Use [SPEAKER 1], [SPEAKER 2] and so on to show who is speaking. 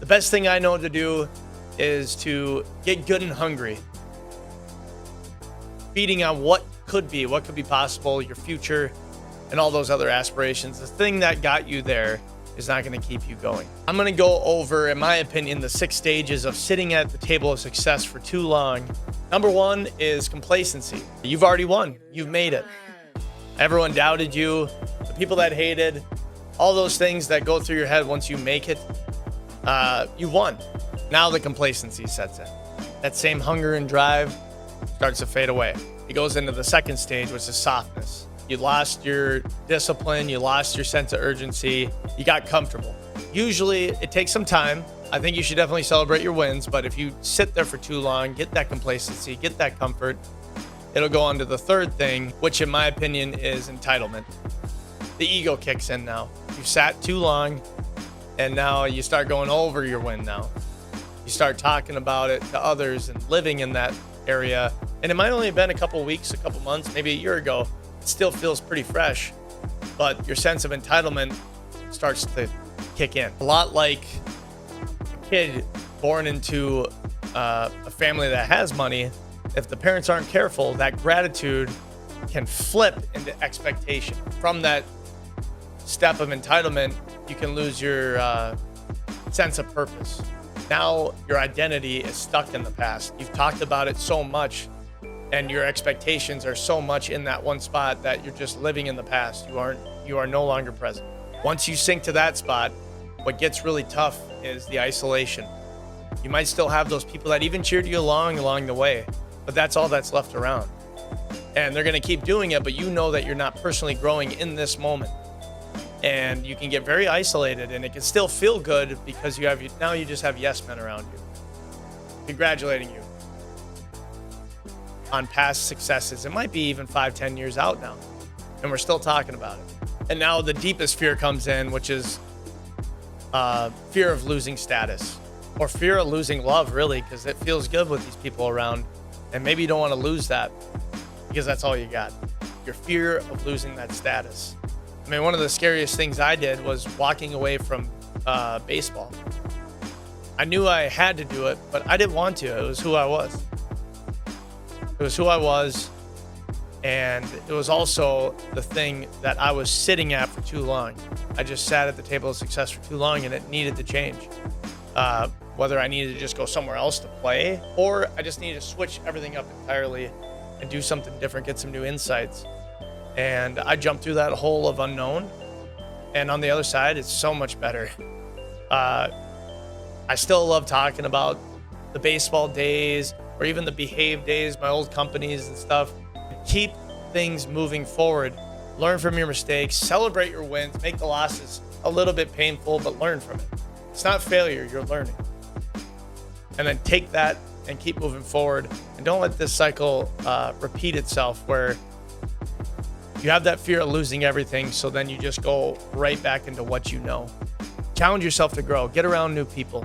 [SPEAKER 1] The best thing I know to do is to get good and hungry, feeding on what could be possible, your future, and all those other aspirations. The thing that got you there is not going to keep you going. I'm going to go over, in my opinion, the 6 stages of sitting at the table of success for too long. Number 1 is complacency. You've already won. You've made it. Everyone doubted you. The people that hated, all those things that go through your head once you make it, you won. Now the complacency sets in. That same hunger and drive starts to fade away. It goes into the 2nd stage, which is softness. You lost your discipline, you lost your sense of urgency, you got comfortable. Usually it takes some time. I think you should definitely celebrate your wins, but if you sit there for too long, get that complacency, get that comfort, it'll go on to the 3rd thing, which in my opinion is entitlement. The ego kicks in now. You've sat too long, and now you start going over your win now. You start talking about it to others and living in that area. And it might only have been a couple weeks, a couple months, maybe a year ago. It still feels pretty fresh, but your sense of entitlement starts to kick in. A lot like a kid born into a family that has money. If the parents aren't careful, that gratitude can flip into expectation. From that step of entitlement, you can lose your sense of purpose. Now your identity is stuck in the past. You've talked about it so much, and your expectations are so much in that one spot that you're just living in the past. You are no longer present. Once you sink to that spot, what gets really tough is the isolation. You might still have those people that even cheered you along the way, but that's all that's left around. And they're going to keep doing it, but you know that you're not personally growing in this moment. And you can get very isolated, and it can still feel good because now you just have yes men around you, congratulating you on past successes. It might be even 5-10 years out now, and we're still talking about it. And now the deepest fear comes in, which is fear of losing status, or fear of losing love, really, because it feels good with these people around, and maybe you don't want to lose that because that's all you got. Your fear of losing that status. I mean, one of the scariest things I did was walking away from baseball. I knew I had to do it, but I didn't want to. It was who I was. It was who I was, and it was also the thing that I was sitting at for too long. I just sat at the table of success for too long, and it needed to change. Whether I needed to just go somewhere else to play, or I just needed to switch everything up entirely and do something different, get some new insights. And I jumped through that hole of unknown, and on the other side, it's so much better. I still love talking about the baseball days, or even the Behave days, my old companies and stuff. Keep things moving forward. Learn from your mistakes, celebrate your wins, make the losses a little bit painful, but learn from it. It's not failure, you're learning. And then take that and keep moving forward, and don't let this cycle repeat itself where you have that fear of losing everything, so then you just go right back into what you know. Challenge yourself to grow. Get around new people.